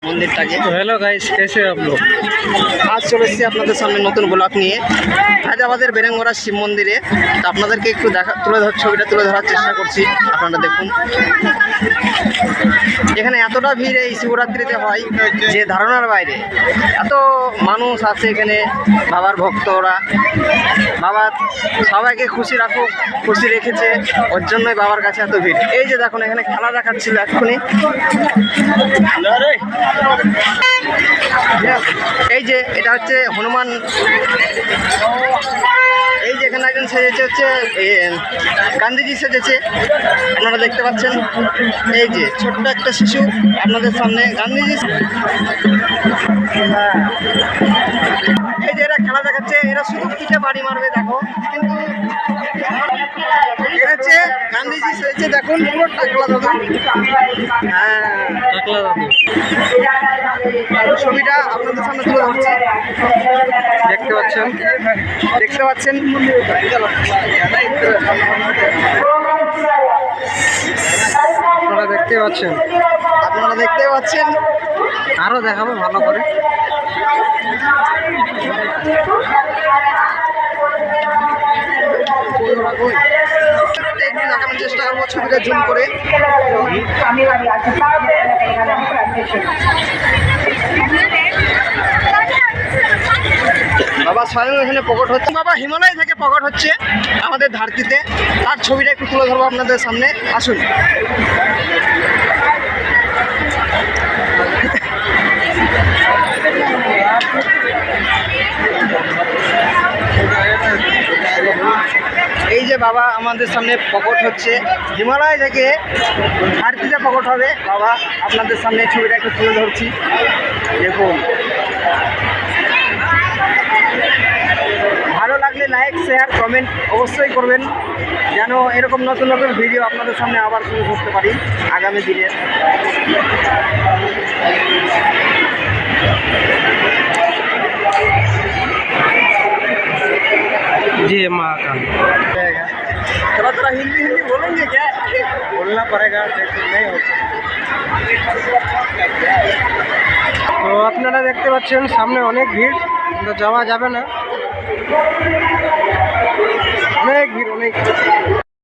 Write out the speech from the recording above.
मंदिरটাকে। तो hello guys, कैसे हो आप लोग? আজ চলে এসেছি আপনাদের সামনে নতুন ব্লগ নিয়ে। আজ আমাদের বেরেঙ্গরা শিব মন্দিরে, তো আপনাদেরকে একটু ছবিটা তুলে ধরার চেষ্টা করছি। আপনারা দেখুন, এখানে এতটা ভিড় এই শিবরাত্রিতে হয় যে ধারণার বাইরে। এত মানুষ আছে এখানে, বাবার ভক্তরা। বাবা সবাইকে খুশি রেখেছে, ওর জন্যই বাবার কাছে এত ভিড়। এই যে দেখুন, এখানে খেলা দেখাচ্ছিল এক্ষুনি। এই যে এটা হচ্ছে হনুমান। এই যে এখানে একজন সেজেছে, হচ্ছে গান্ধীজি সেজেছে, আপনারা দেখতে পাচ্ছেন। এই যে ছোট্ট একটা শিশু আপনাদের সামনে গান্ধীজি। এই যে এরা খেলা দেখাচ্ছে, এরা শুধু পিঠে বাড়ি মারবে দেখো, কিন্তু এটা হচ্ছে গান্ধীজি সেজেছে। দেখুন পুরো টাকলা দাদু। হ্যাঁ, টাকলা দাদু ছবিটা আপনাদের সামনে তুলে ধরছি। দেখতে পাচ্ছেন। আপনারা দেখতে পাচ্ছেন। আরো দেখাবো ভালো করে। একটু দেখানোর চেষ্টা করবো ছবিটা জুম করে। বাবা স্বয়ং এখানে প্রকট হচ্ছে, বাবা হিমালয় থেকে প্রকট হচ্ছে আমাদের ধরতিতে। তার ছবিটা একটু তুলে ধরবো আপনাদের সামনে, আসুন। এই যে বাবা আমাদের সামনে প্রকট হচ্ছে, হিমালয় থেকে ধরতিতে প্রকট হবে বাবা। আপনাদের সামনে ছবিটা একটু তুলে ধরছি, দেখুন। ভালো লাগলে লাইক, শেয়ার, কমেন্ট অবশ্যই করবেন, যেন এরকম নতুন নতুন ভিডিও আপনাদের সামনে আবার তুলে ধরতে পারি আগামী দিনের। जी महाकाल। थोड़ा हिंदी बोलेंगे क्या? बोलना पड़ेगा, नहीं होता। তো আপনারা দেখতে পাচ্ছেন সামনে অনেক ভিড়, কিন্তু যাওয়া যাবে না। অনেক ভিড়, অনেক।